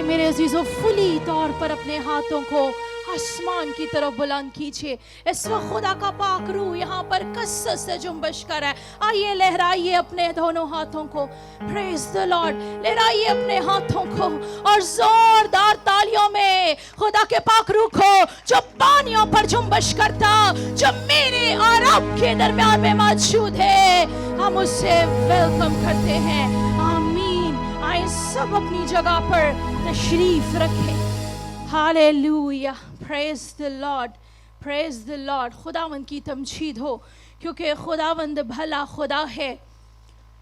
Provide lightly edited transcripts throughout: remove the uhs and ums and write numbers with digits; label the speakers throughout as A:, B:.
A: आए मेरे अजीजों, फुली तौर पर अपने हाथों को आसमान की तरफ बुलंद कीजिए। इस वक्त खुदा का पाक रूह यहाँ पर कसरत से जुम्बश कर है। आइए लहराइए अपने दोनों हाथों को, प्रेज द लॉर्ड, लहराइए अपने हाथों को और जोरदार तालियों में खुदा के पाक रूह को जो पानियों पर जुम्बश करता, जो मेरे और आपके दरमियान में मौजूद है, हम उसे वेलकम करते हैं। आमीन। आए सब अपनी जगह पर तशरीफ रखें। Hallelujah, praise the Lord, praise the Lord. खुदावंद की तमजीद हो, क्योंकि खुदावंद भला खुदा है,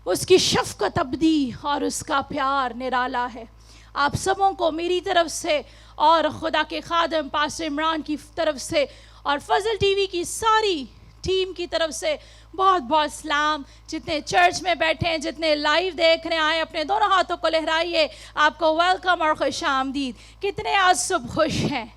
A: उसकी शफकत अबदी और उसका प्यार निराला है। आप सबों को मेरी तरफ से और खुदा के खादम पास्टर इमरान की तरफ से और फजल टीवी की सारी टीम की तरफ से बहुत बहुत सलाम। जितने चर्च में बैठे हैं, जितने लाइव देख रहे आए, अपने दोनों हाथों को लहराइए, आपको वेलकम और खुश आमदीद। कितने आज सब खुश हैं?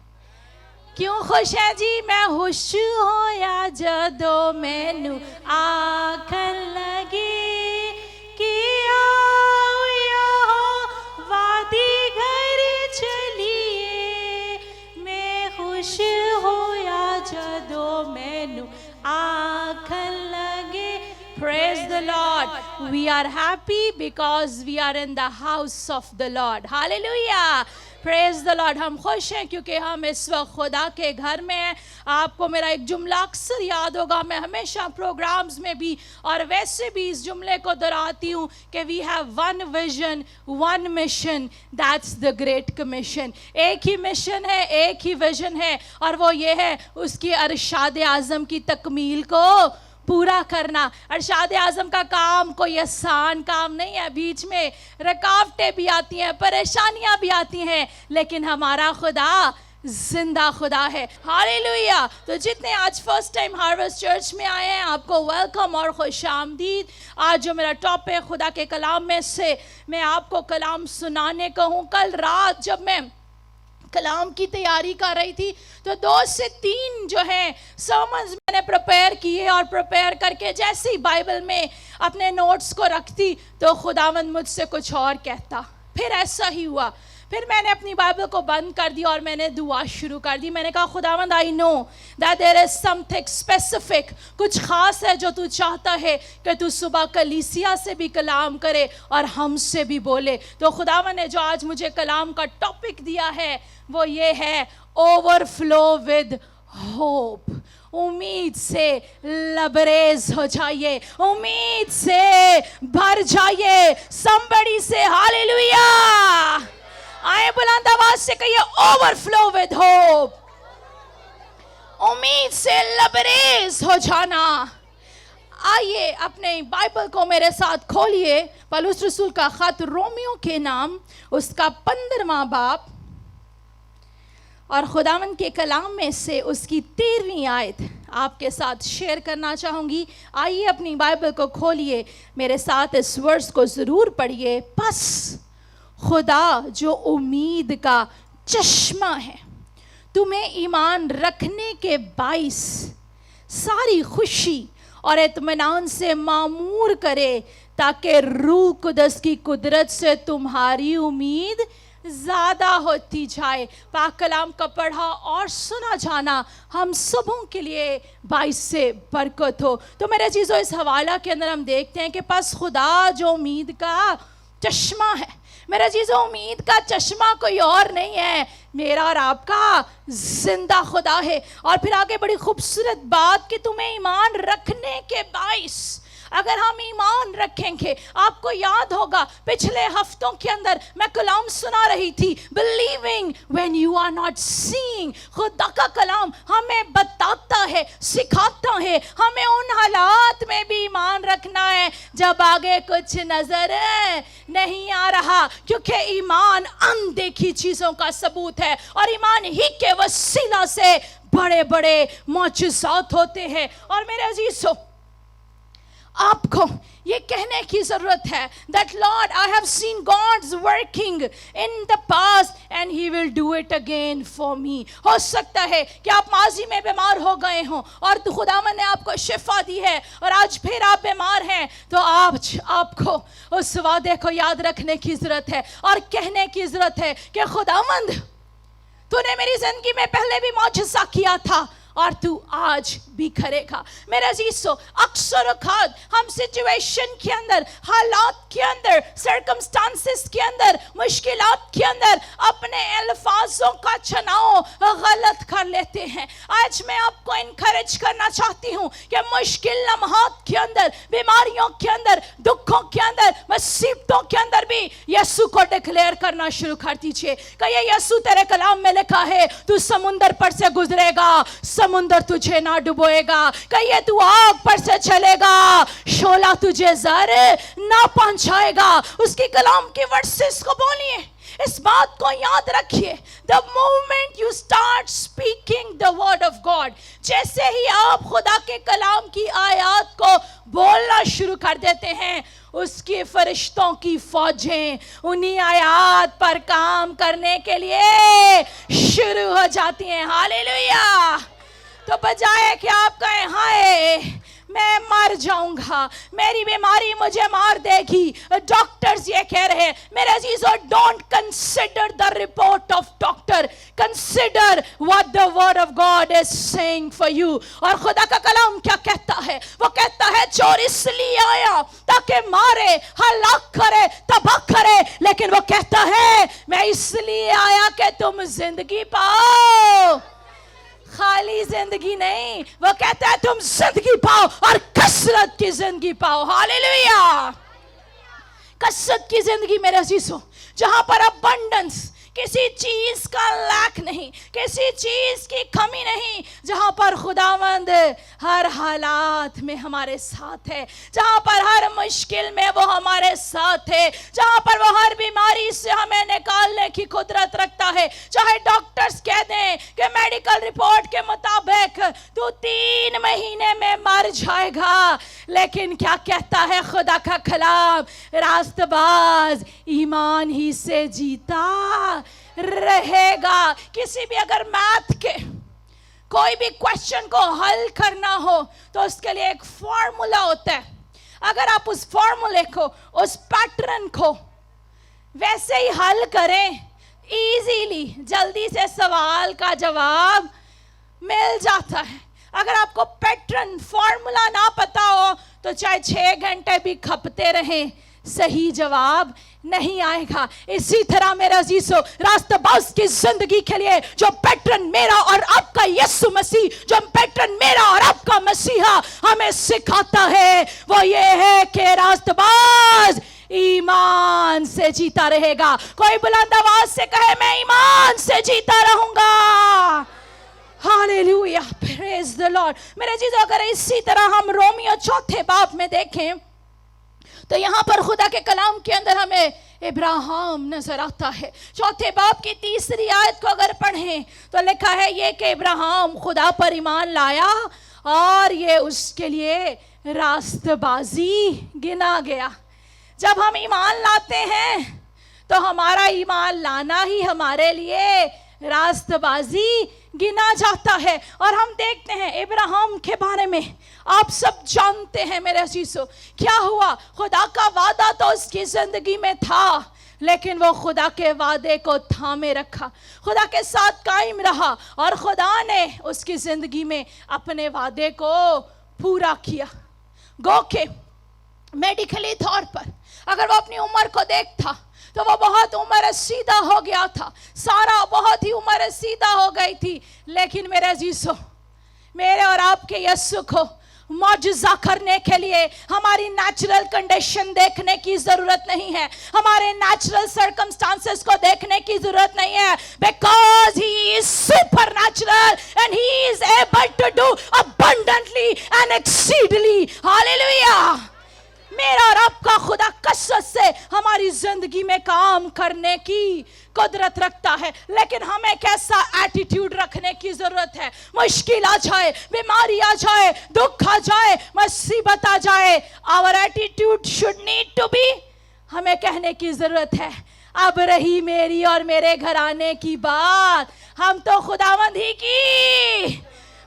A: क्यों खुश हैं जी? मैं खुश होया जदों मैनू आखन लगी कि आओ यहोवा दी घर चलिए। मैं खुश होया जदों मैनू आखन लगे। Praise the Lord. We are happy because we are in the house of the Lord. Hallelujah. Praise the Lord. हम खुश हैं क्योंकि हम इस वक्त खुदा के घर में हैं। आपको मेरा एक जुमला अक्सर याद होगा, मैं हमेशा प्रोग्राम्स में भी और वैसे भी इस जुमले को दोहराती हूँ कि we have one vision, one mission, that's the great commission. एक ही मिशन है, एक ही विजन है, और वो ये है उसकी अरशाद आज़म की तकमील को पूरा करना। अरशाद आज़म का काम कोई आसान काम नहीं है, बीच में रुकावटें भी आती हैं, परेशानियां भी आती हैं, लेकिन हमारा खुदा जिंदा खुदा है। हालेलुया। तो जितने आज फर्स्ट टाइम हार्वेस्ट चर्च में आए हैं, आपको वेलकम और खुश आमदीद। आज जो मेरा टॉपिक खुदा के कलाम में से मैं आपको कलाम सुनाने का हूँ। कल रात जब मैं कलाम की तैयारी कर रही थी तो 2 से 3 जो है सर्मन्स मैंने प्रिपेयर किए, और प्रिपेयर करके जैसे ही बाइबल में अपने नोट्स को रखती तो खुदावंद मुझसे कुछ और कहता। फिर ऐसा ही हुआ, फिर मैंने अपनी बाइबल को बंद कर दी और मैंने दुआ शुरू कर दी। मैंने कहा खुदावंद, I know that there is something specific, कुछ खास है जो तू चाहता है कि तू सुबह कलीसिया से भी कलाम करे और हमसे भी बोले। तो खुदावंद ने जो आज मुझे कलाम का टॉपिक दिया है वो ये है, ओवरफ्लो विद होप। उम्मीद से लबरेज हो जाइए, उम्मीद से भर जाइए। somebody से हालेलुया। आए बुलंद आवाज से कहिए, ओवरफ्लो विद होप। उम्मीद से लबरेज हो जाना। आइए अपने बाइबल को मेरे साथ खोलिए, पौलुस रसूल का खत रोमियो के नाम, उसका 15वां बाब, और खुदावंद के कलाम में से उसकी 13वीं आयत आपके साथ शेयर करना चाहूँगी। आइए अपनी बाइबल को खोलिए, मेरे साथ इस वर्स को ज़रूर पढ़िए। बस खुदा जो उम्मीद का चश्मा है, तुम्हें ईमान रखने के बाइस सारी खुशी और इत्मीनान से मामूर करे, ताकि रूह कुदस की कुदरत से तुम्हारी उम्मीद ज़्यादा होती जाए। पाक कलाम का पढ़ा और सुना जाना हम सबों के लिए बाइस से बरकत हो। तो मेरे चीज़ों, इस हवाला के अंदर हम देखते हैं कि बस खुदा जो उम्मीद का चश्मा है। मेरा चीज़ों, उम्मीद का चश्मा कोई और नहीं है, मेरा और आपका जिंदा खुदा है। और फिर आगे बड़ी खूबसूरत बात कि तुम्हें ईमान रखने के बाइस, अगर हम ईमान रखेंगे, आपको याद होगा पिछले हफ्तों के अंदर मैं कलाम सुना रही थी, believing when you are not seeing. खुदा का कलाम हमें बताता है, सिखाता है हमें उन हालात में भी ईमान रखना है जब आगे कुछ नजर नहीं आ रहा, क्योंकि ईमान अनदेखी चीजों का सबूत है और ईमान ही के वसीला से बड़े बड़े मौजूजात होते हैं। और मेरे अजीजों, आपको ये कहने की जरूरत है that Lord, I have seen God's working in the past and He will do it again for me. हो सकता है कि आप माजी में बीमार हो गए हो और तो खुदावन ने आपको शिफा दी है और आज फिर आप बीमार हैं, तो आपको उस वादे को याद रखने की जरूरत है और कहने की जरूरत है कि खुदावंद, तूने मेरी जिंदगी में पहले भी मौजज़ा किया था और तू आज भी करेगा। मेरे अजीजों, अक्सर औक़ात हम सिचुएशन के अंदर, हालात के अंदर, सर्कमस्टांसेस के अंदर, मुश्किलात के अंदर अपने अल्फाजों का चुनाव गलत कर लेते हैं। आज मैं आपको इनकरेज करना चाहती हूँ कि मुश्किल लम्हात के अंदर, बीमारियों के अंदर, दुखों के अंदर, मुसीबतों के अंदर भी यीशु को डिक्लेयर करना शुरू कर दीजिए। कहिए, यीशु तेरे कलाम में लिखा है तू समुंदर पर से गुजरेगा, समुंदर तुझे ना डुबोएगा। कहिए, तू आग पर से चलेगा, शोला तुझे जर ना पहुंचाएगा। उसकी कलाम के वर्सेस को बोलिए, इस बात को याद रखिए। The moment you start speaking the word of God, जैसे ही आप खुदा के कलाम की आयत को बोलना शुरू कर देते हैं, उसके फरिश्तों की फौजें उन्हीं आयत पर काम करने के लिए शुरू हो जाती हैं। हालेलुया। तो बजाय कि आप कहें हाय मैं मर जाऊंगा, मेरी बीमारी मुझे मार देगी, डॉक्टर्स ये कह रहे हैं, मेरे अजीजों, don't consider the report of doctor, consider what the word of God is saying for you. और खुदा का कलाम क्या कहता है? वो कहता है चोर इसलिए आया ताकि मारे, हलाक करे, तबाह करे, लेकिन वो कहता है मैं इसलिए आया कि तुम जिंदगी पाओ। खाली जिंदगी नहीं, वो कहता है तुम जिंदगी पाओ और कसरत की जिंदगी पाओ। हालेलुया। कसरत की जिंदगी मेरे अजीजों, जहां पर अबंडेंस, किसी चीज का लैक नहीं, किसी चीज की कमी नहीं, जहां पर खुदावंद हर हालात में हमारे साथ है, जहां पर हर मुश्किल में वो हमारे साथ है, जहां पर वो हर बीमारी से हमें निकालने की कुदरत रखता है। चाहे डॉक्टर्स कह दें कि मेडिकल रिपोर्ट के मुताबिक तू 3 महीने में मर जाएगा, लेकिन क्या कहता है खुदा का कलाम? रास्तबाज ईमान ही से जीता रहेगा। किसी भी अगर मैथ के कोई भी क्वेश्चन को हल करना हो तो उसके लिए एक फॉर्मूला होता है। अगर आप उस फॉर्मूले को, उस पैटर्न को वैसे ही हल करें, इजीली, जल्दी से सवाल का जवाब मिल जाता है। अगर आपको पैटर्न, फॉर्मूला ना पता हो तो चाहे 6 घंटे भी खपते रहें, सही जवाब नहीं आएगा। इसी तरह मेरे अजीजों, रास्ताबाज की जिंदगी के लिए जो पैटर्न मेरा और आपका यीशु मसीह, जो पैटर्न मेरा और आपका मसीहा हमें सिखाता है, वो ये है कि रास्ताबाज ईमान से जीता रहेगा। कोई बुलंद आवाज से कहे मैं ईमान से जीता रहूंगा। Hallelujah, praise the Lord. मेरे अजीजों, अगर इसी तरह हम रोमियो 4 बाब में देखें तो यहां पर खुदा के कलाम के अंदर हमें इब्राहिम नजर आता है। 4 बाब की 3री आयत को अगर पढ़ें तो लिखा है ये कि इब्राहिम खुदा पर ईमान लाया और ये उसके लिए रास्तबाजी गिना गया। जब हम ईमान लाते हैं तो हमारा ईमान लाना ही हमारे लिए रास्तबाजी गिना जाता है। और हम देखते हैं इब्राहिम के बारे में, आप सब जानते हैं मेरे अजीजों, क्या हुआ? खुदा का वादा तो उसकी जिंदगी में था, लेकिन वो खुदा के वादे को थामे रखा, खुदा के साथ कायम रहा और खुदा ने उसकी जिंदगी में अपने वादे को पूरा किया। गो के मेडिकली तौर पर अगर वो अपनी उम्र को देखता तो वो बहुत उम्र सीधा हो गया था, सारा बहुत ही उम्र सीधा हो गई थी। लेकिन मेरे अजीजों, मेरे और आपके यीशु को मौजज़ा करने के लिए हमारी नेचुरल कंडीशन देखने की जरूरत नहीं है, हमारे नेचुरल सर्कमस्टांसेस को देखने की जरूरत नहीं है, because he is supernatural and he is able to do abundantly and exceedingly. Hallelujah. मेरा और आपका खुदा कसरत से हमारी जिंदगी में काम करने की कुदरत रखता है, लेकिन हमें कैसा एटीट्यूड रखने की जरूरत है। मुश्किल आ जाए, बीमारी आ जाए, दुख आ जाए, मुसीबत आ जाए, our attitude should need to be, हमें कहने की जरूरत है अब रही मेरी और मेरे घराने की बात, हम तो खुदावंद ही की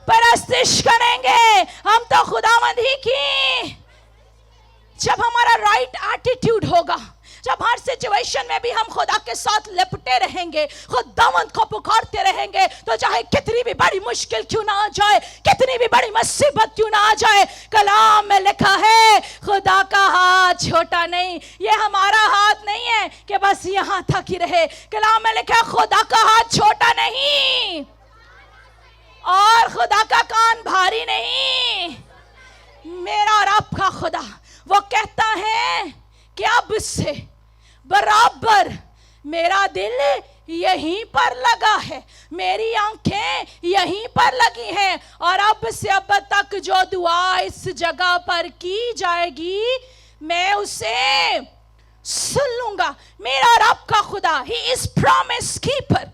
A: परस्तिश करेंगे, हम तो खुदावंद ही की। जब हमारा राइट एटीट्यूड होगा, जब हर सिचुएशन में भी हम खुदा के साथ लिपटे रहेंगे, खुदावंद को पुकारते रहेंगे, तो चाहे कितनी भी बड़ी मुश्किल क्यों ना आ जाए, कितनी भी बड़ी मुसीबत क्यों ना आ जाए, कलाम में लिखा है खुदा का हाथ छोटा नहीं। ये हमारा हाथ नहीं है कि बस यहां तक ही रहे, कलाम में लिखा है खुदा का हाथ छोटा नहीं और खुदा का कान भारी नहीं। मेरा और आपका खुदा वो कहता है कि अब से बराबर मेरा दिल यहीं पर लगा है, मेरी आंखें यहीं पर लगी हैं, और अब से अब तक जो दुआ इस जगह पर की जाएगी मैं उसे सुन लूंगा। मेरा और आपका खुदा ही इज प्रॉमिस कीपर,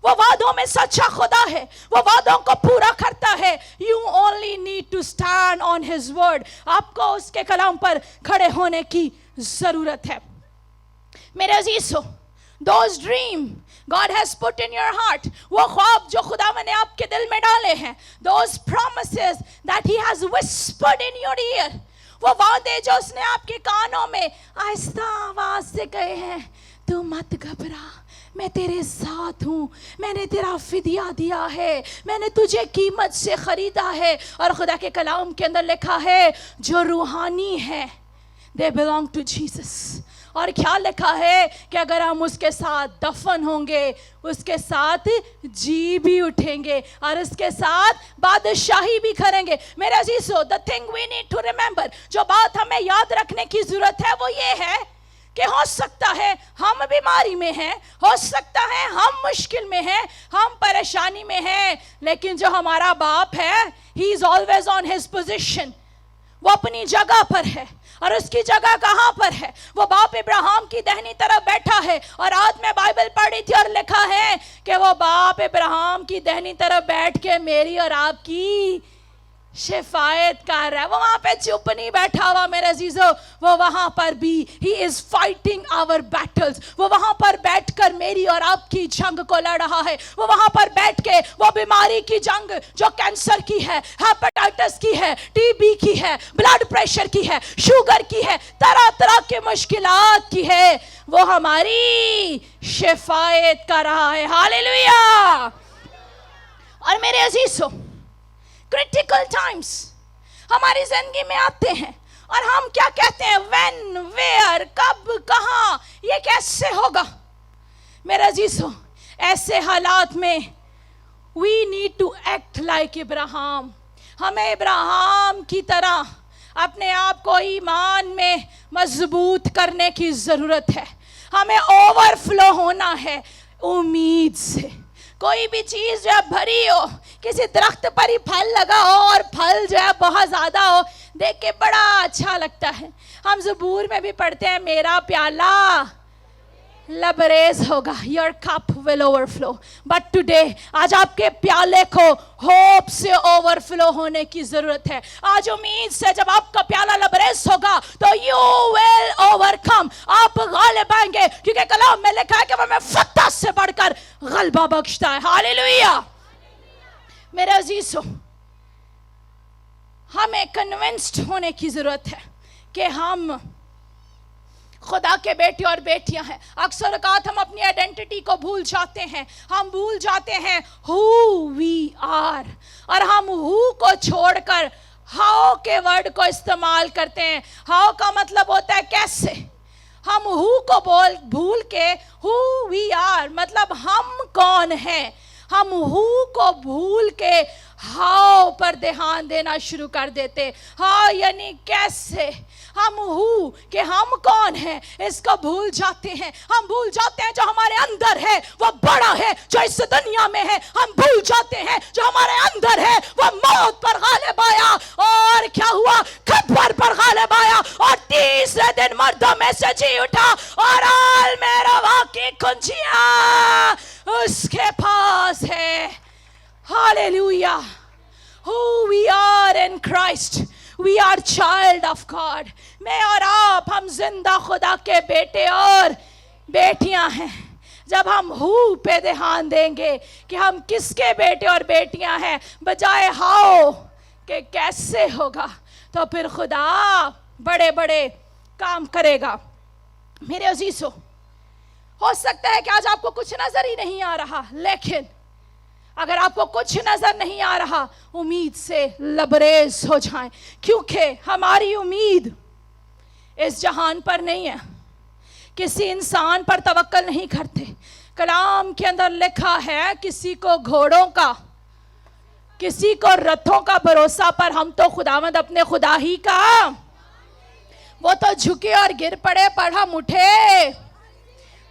A: वो वादों में सच्चा खुदा है, वो वादों को पूरा करता है। You only need to stand on his word, आपको उसके कलाम पर खड़े होने की जरूरत है। मेरे अजीजों, those dream God has put in your heart, वो ख्वाब जो खुदा ने आपके दिल में डाले हैं, those promises that he has whispered in your ear, वो वादे जो उसने आपके कानों में आहिस्ता आवाज से कहे हैं, तू मत घबरा, मैं तेरे साथ हूँ, मैंने तेरा फिदिया दिया है, मैंने तुझे कीमत से खरीदा है। और खुदा के कलाम के अंदर लिखा है जो रूहानी है they belong to Jesus। और क्या लिखा है कि अगर हम उसके साथ दफन होंगे, उसके साथ जी भी उठेंगे और उसके साथ बादशाही भी करेंगे। मेरे अजीजों, the thing we need to remember, जो बात हमें याद रखने की जरूरत है वो ये है कि हो सकता है हम बीमारी में हैं, हो सकता है हम मुश्किल में हैं, हम परेशानी में हैं, लेकिन जो हमारा बाप है he is always on his position, वो अपनी जगह पर है। और उसकी जगह कहां पर है? वो बाप इब्राहिम की दाहिनी तरफ बैठा है। और आज मैं बाइबल पढ़ी थी और लिखा है कि वो बाप इब्राहिम की दाहिनी तरफ बैठ के मेरी और आपकी शिफायत कर रहा है। वो वहां पे चुप नहीं बैठा हुआ मेरे अजीजों, वो वहां पर भी he is fighting our battles, वो वहां पर बैठकर मेरी और आपकी जंग को लड़ रहा है। वो वहां पर बैठ के वो बीमारी की जंग जो कैंसर की है, हेपेटाइटिस की है, टीबी की है, ब्लड प्रेशर की है, शुगर की है, तरह तरह की मुश्किलात की है, वो हमारी शिफायत कर रहा है। हालेलुया। और मेरे अजीजों, क्रिटिकल टाइम्स हमारी जिंदगी में आते हैं और हम क्या कहते हैं, व्हेन, वेयर, कब, कहां, ये कैसे होगा। मेरे अजीजों, ऐसे हालात में we need to act like Ibrahim. हमें इब्राहिम की तरह अपने आप को ईमान में मजबूत करने की जरूरत है। हमें ओवरफ्लो होना है उम्मीद से। कोई भी चीज जो है भरी हो, किसी दरख्त पर ही फल लगा हो और फल जो है बहुत ज्यादा हो, देख के बड़ा अच्छा लगता है। हम ज़बूर में भी पढ़ते हैं, मेरा प्याला लबरेज होगा, your cup will overflow. But today, आज आपके प्याले को होप से ओवरफ्लो होने की जरूरत है। आज उम्मीद से जब आपका प्याला लबरेज होगा तो यू विल ओवरकम, आप गालिब आएंगे, क्योंकि कलाम में लिखा है कि वह फतह से बढ़कर गलबा बख्शता है। हालेलुया। मेरे अजीजों, हमें कन्विंस्ड होने की जरूरत है कि हम खुदा के बेटे और बेटियां हैं। अक्सर औकात हम अपनी आइडेंटिटी को भूल जाते हैं, हम भूल जाते हैं हु वी आर, और हम हु को छोड़कर हाउ के वर्ड को इस्तेमाल करते हैं। हाउ का मतलब होता है कैसे। हम हु को भूल के हु वी आर मतलब हम कौन हैं, हम हु को भूल के हाउ पर ध्यान देना शुरू कर देते। हाँ यानी कैसे हम हूँ कि हम कौन हैं इसको भूल जाते हैं। हम भूल जाते हैं जो हमारे अंदर है वो बड़ा है जो इस दुनिया में है। हम भूल जाते हैं जो हमारे अंदर है वो मौत पर गालिब आया और क्या हुआ, खबर पर गालिब आया और तीसरे दिन मर्दों में से जी उठा और आल मेरा की कुंजियां उसके पास है। Hallelujah. Who we are in Christ, we are child of God। मैं और आप हम जिंदा खुदा के बेटे और बेटियां हैं। जब हम हु पे ध्यान देंगे कि हम किसके बेटे और बेटियां हैं बजाय हाउ के कैसे होगा, तो फिर खुदा बड़े बड़े काम करेगा। मेरे अजीजों, हो सकता है कि आज आपको कुछ नजर ही नहीं आ रहा, लेकिन अगर आपको कुछ नजर नहीं आ रहा उम्मीद से लबरेज हो जाएं, क्योंकि हमारी उम्मीद इस जहान पर नहीं है। किसी इंसान पर तवक्कल नहीं करते। कलाम के अंदर लिखा है किसी को घोड़ों का, किसी को रथों का भरोसा, पर हम तो खुदावंद अपने खुदा ही का। वो तो झुके और गिर पड़े पर हम उठे।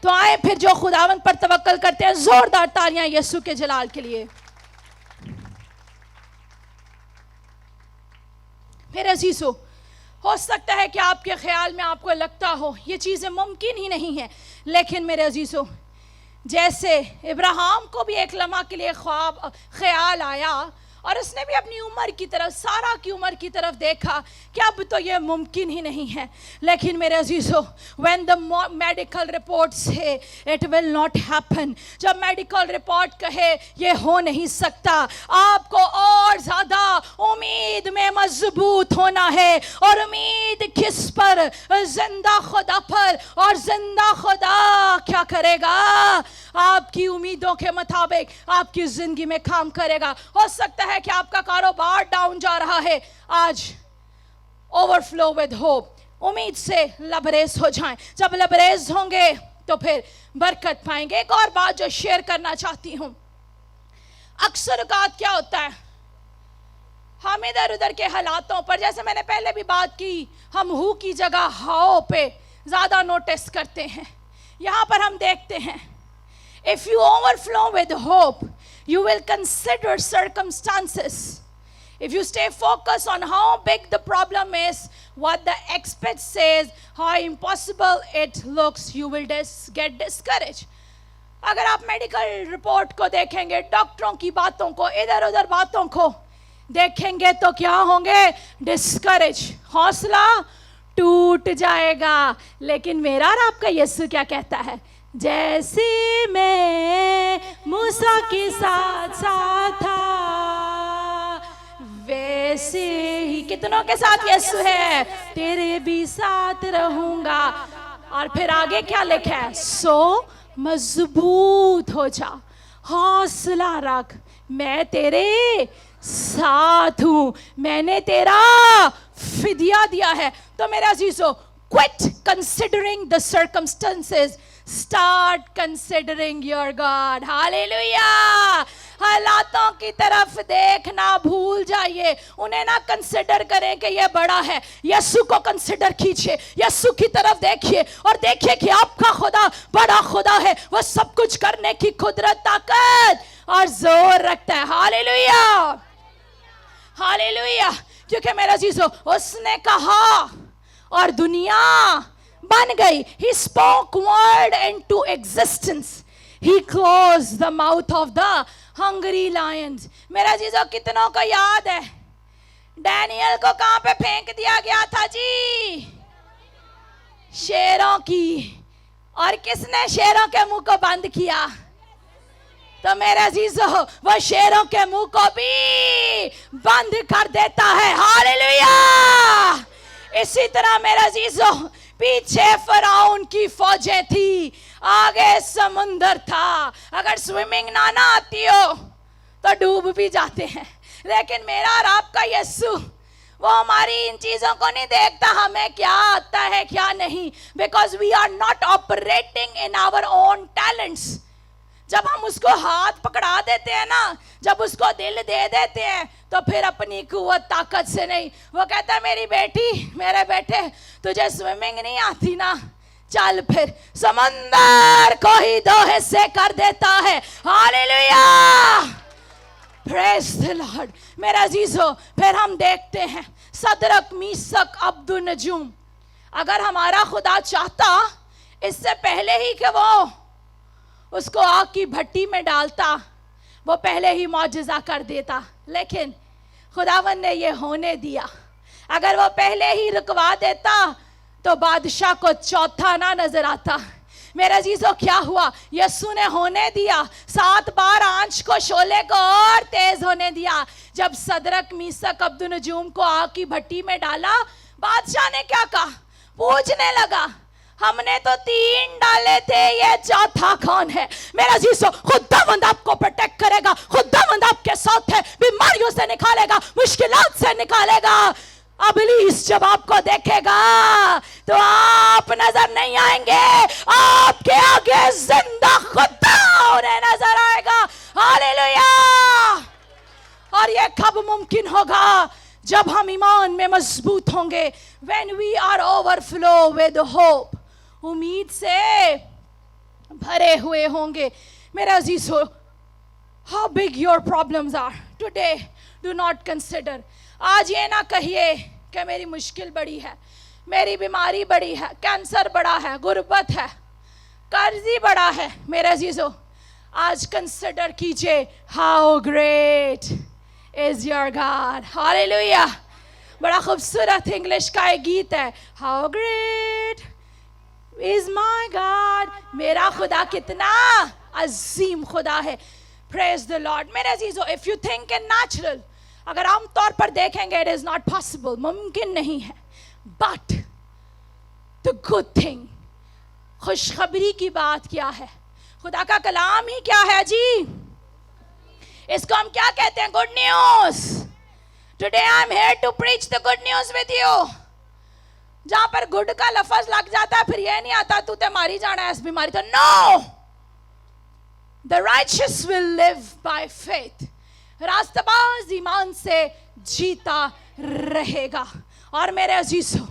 A: तो आए फिर जो खुदावंद पर तवक्कल करते हैं, जोरदार तालियां यीशु के जलाल के लिए। मेरे अजीजों, हो सकता है कि आपके ख्याल में आपको लगता हो ये चीजें मुमकिन ही नहीं है, लेकिन मेरे अजीजों, जैसे इब्राहिम को भी एक लम्हा के लिए ख्वाब ख्याल आया और उसने भी अपनी उम्र की तरफ, सारा की उम्र की तरफ देखा कि अब तो ये मुमकिन ही नहीं है, लेकिन मेरे अजीजों, व्हेन द मेडिकल रिपोर्ट से इट विल नॉट हैपन, जब मेडिकल रिपोर्ट कहे ये हो नहीं सकता, आपको और ज्यादा उम्मीद में मजबूत होना है। और उम्मीद किस पर? जिंदा खुदा पर। और जिंदा खुदा क्या करेगा? आपकी उम्मीदों के मुताबिक आपकी जिंदगी में काम करेगा। हो सकता है कि आपका कारोबार डाउन जा रहा है, आज ओवरफ्लो विद होप, उम्मीद से लबरेज हो जाएं। जब लबरेज होंगे तो फिर बरकत पाएंगे। एक और बात जो शेयर करना चाहती हूं, अक्सर औकात क्या होता है, हम इधर उधर के हालातों पर, जैसे मैंने पहले भी बात की, हम हु की जगह हाउ पे ज्यादा नोटिस करते हैं। यहां पर हम देखते हैं, if you overflow with hope, you will consider circumstances. If you stay focused on how big the problem is, what the expert says, how impossible it looks, you will get discouraged. अगर आप medical report को देखेंगे, डॉक्टरों की बातों को, इधर उधर बातों को देखेंगे तो क्या होंगे? डिस्करेज, हौसला टूट जाएगा। लेकिन मेरा और आपका यीशु क्या कहता है? जैसे मैं मूसा के साथ साथ था, वैसे ही कितनों के साथ यीशु है, तेरे भी साथ रहूंगा। और फिर आगे क्या लिखा है? सो मजबूत हो जा, हौसला रख, मैं तेरे साथ हूं, मैंने तेरा फिदिया दिया है। तो मेरे अजीजों, quit considering the circumstances, start considering your God। Hallelujah. हालातों की तरफ देखना भूल जाइए, उन्हें ना कंसिडर करें कि ये बड़ा है। यीशु को कंसिडर कीजिए, यीशु की तरफ देखिए और देखिए कि आपका खुदा बड़ा खुदा है। वो सब कुछ करने की कुदरत, ताकत और जोर रखता है। Hallelujah, hallelujah. क्योंकि मेरे अजीजों, उसने कहा और दुनिया बन गई। He spoke word into existence. He closed the mouth of the hungry lions। मेरा जीजो, कितनों को याद है डैनियल को कहां पे फेंक दिया गया था जी? शेरों की। और किसने शेरों के मुंह को बंद किया? तो मेरे अजीजों, वो शेरों के मुंह को भी बंद कर देता है। हालेलुया। इसी तरह मेरे अजीजों, पीछे फराउन की फौजें थी, आगे समुंदर था। अगर स्विमिंग ना आती हो तो डूब भी जाते हैं, लेकिन मेरा और आपका यीशु, वो हमारी इन चीजों को नहीं देखता हमें क्या आता है क्या नहीं, because we are not operating in our own talents. जब हम उसको हाथ पकड़ा देते हैं ना, जब उसको दिल दे देते हैं, तो फिर अपनी कुव्वत ताकत से नहीं, वो कहता है मेरी बेटी, मेरे बेटे, तुझे स्विमिंग नहीं आती ना, चल फिर समंदर को ही 2 हिस्से कर देता है। Hallelujah, praise the Lord. मेरा अजीजों, फिर हम देखते हैं सदरक, मीसक, अब्दुन्नजूम, अगर हमारा खुदा चाहता इससे पहले ही कि वो उसको आग की भट्टी में डालता, वो पहले ही मौजज़ा कर देता, लेकिन खुदावन ने ये होने दिया। अगर वो पहले ही रुकवा देता तो बादशाह को चौथा ना नजर आता। मेरे अजीजों, क्या हुआ? यीशु ने होने दिया, 7 बार आंच को, शोले को और तेज होने दिया। जब सदरक, मीसक, अब्दुन्नजूम को आग की भट्टी में डाला, बादशाह ने क्या कहा? पूछने लगा, हमने तो 3 डाले थे, ये चौथा कौन है? मेरा जीसो, खुदावंद आपको प्रोटेक्ट करेगा, खुदावंद आपके साथ है, बीमारियों से निकालेगा, मुश्किलात से निकालेगा। इब्लीस जब आपको देखेगा तो आप नजर नहीं आएंगे, आपके आगे जिंदा खुदा उन्हें नजर आएगा। हालेलुया। और ये कब मुमकिन होगा? जब हम ईमान में मजबूत होंगे। When we are overflow with hope, उम्मीद से भरे हुए होंगे। मेरे अजीजों, how big your problems are today, do not consider. आज ये ना कहिए कि मेरी मुश्किल बड़ी है, मेरी बीमारी बड़ी है, कैंसर बड़ा है, गुर्बत है, कर्जी बड़ा है। मेरे अजीजों, आज कंसिडर कीजिए, how great is your God. Hallelujah. बड़ा खूबसूरत इंग्लिश का एक गीत है, how great is my God. मेरा खुदा कितना अजीम खुदा है। Praise the Lord. मेरे अजीजों, if you think in natural, अगर आम तौर पर देखेंगे, it is not possible, मुमकिन नहीं है। But the good thing, खुशखबरी की बात क्या है? खुदा का कलाम ही क्या है जी? इसको हम क्या कहते हैं? Good news. Today I am here to preach the good news with you. जहां पर गुड का लफ्ज लग जाता है, फिर ये नहीं आता तू ते मारी जाना है इस बीमारी तो। No, the righteous will live by faith. रास्तबाज ईमान से जीता रहेगा। और मेरे अजीजों,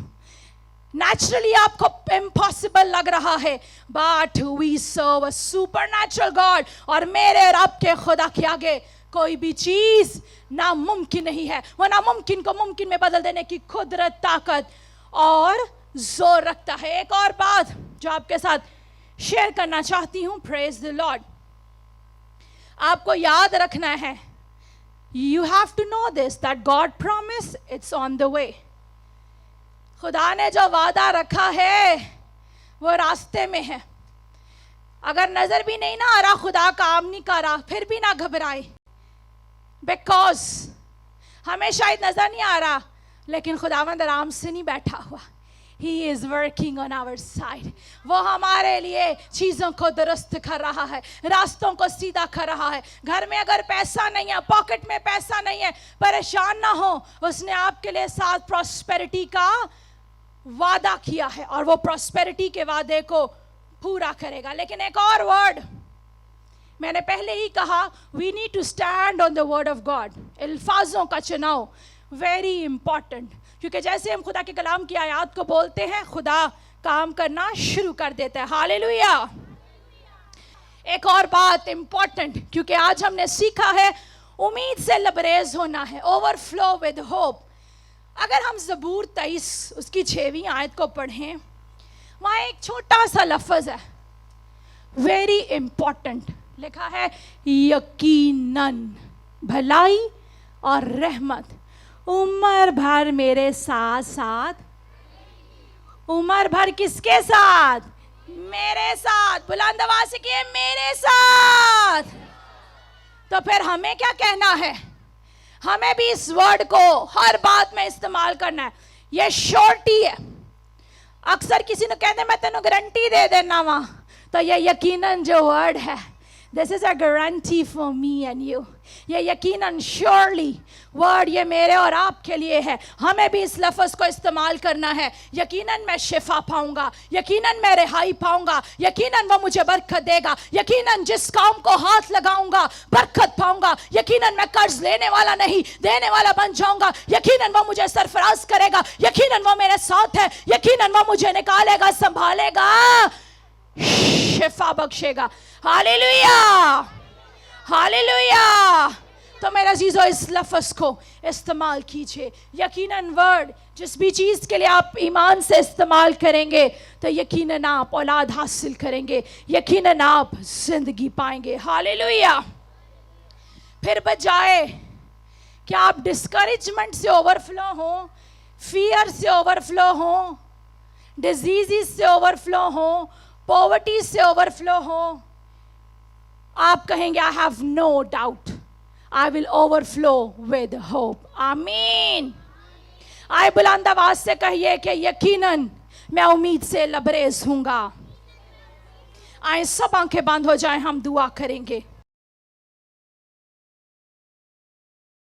A: नेचुरली आपको इम्पॉसिबल लग रहा है, but we serve a supernatural God. और मेरे रब के खुदा के आगे कोई भी चीज नामुमकिन नहीं है। वो नामुमकिन को मुमकिन में बदल देने की कुदरत, ताकत और जोर रखता है। एक और बात जो आपके साथ शेयर करना चाहती हूं, प्रेज द लॉर्ड। आपको याद रखना है, you have to know this, that God promise, it's on the way. खुदा ने जो वादा रखा है वो रास्ते में है। अगर नजर भी नहीं ना आ रहा, खुदा काम नहीं कर रहा, फिर भी ना घबराए, बिकॉज हमें शायद नजर नहीं आ रहा, लेकिन खुदावंद आराम से नहीं बैठा हुआ। He is working on our side. वो हमारे लिए चीजों को दुरुस्त कर रहा है, रास्तों को सीधा कर रहा है। घर में अगर पैसा नहीं है, पॉकेट में पैसा नहीं है, परेशान ना हो, उसने आपके लिए साथ प्रॉस्पेरिटी का वादा किया है और वो प्रॉस्पेरिटी के वादे को पूरा करेगा। लेकिन एक और वर्ड मैंने पहले ही कहा, we need to stand on the word of God. अल्फाजों का चुनाव वेरी इंपॉर्टेंट, क्योंकि जैसे हम खुदा के कलाम की आयत को बोलते हैं, खुदा काम करना शुरू कर देता है। हालेलुया। एक और बात इंपॉर्टेंट, क्योंकि आज हमने सीखा है उम्मीद से लबरेज होना है, ओवरफ्लो विद होप। अगर हम ज़बूर 23 उसकी 6वीं आयत को पढ़ें, वहाँ एक छोटा सा लफ्ज़ है, वेरी इंपॉर्टेंट, लिखा है यकीनन भलाई और रहमत उम्र भर मेरे साथ साथ। उम्र भर किसके साथ? मेरे साथ। बुलंद आवाज से किए, मेरे साथ। तो फिर हमें क्या कहना है? हमें भी इस वर्ड को हर बात में इस्तेमाल करना है। ये श्योरिटी है। अक्सर किसी ने कहते मैं तेनों गारंटी दे देना वहां, तो ये यकीनन जो वर्ड है, this is a guarantee for me and you. ये यकीनन श्योरली वर्ड ये मेरे और आपके लिए है। हमें भी इस लफ्ज़ को इस्तेमाल करना है। यकीनन मैं शिफा पाऊंगा, यकीनन मैं रिहाई पाऊंगा, यकीनन वो मुझे बरकत देगा, यकीनन जिस काम को हाथ लगाऊंगा बरकत पाऊंगा, यकीनन मैं कर्ज लेने वाला नहीं देने वाला बन जाऊंगा, यकीनन वो मुझे सरफराज करेगा, यकीनन वो मेरे साथ है, यकीनन वो मुझे निकालेगा, संभालेगा, शिफा बख्शेगा। Hallelujah, hallelujah. तो मेरे अजीजों इस लफ्ज़ को इस्तेमाल कीजिए। यकीनन वर्ड जिस भी चीज़ के लिए आप ईमान से इस्तेमाल करेंगे तो यकीनन आप औलाद हासिल करेंगे, यकीनन आप जिंदगी पाएंगे। हालेलुया। फिर बजाय कि आप डिस्करेजमेंट से ओवरफ्लो हो, फियर से ओवरफ्लो हो, डिजीज़ से ओवरफ्लो हो, पॉवर्टी से ओवरफ्लो हो, आप कहेंगे I have no doubt I will overflow with hope. आमीन। आए बुलंद आवाज से कहिए कि यकीनन मैं उम्मीद से लबरेज हूंगा। आए सब आंखें बंद हो जाएं, हम दुआ करेंगे।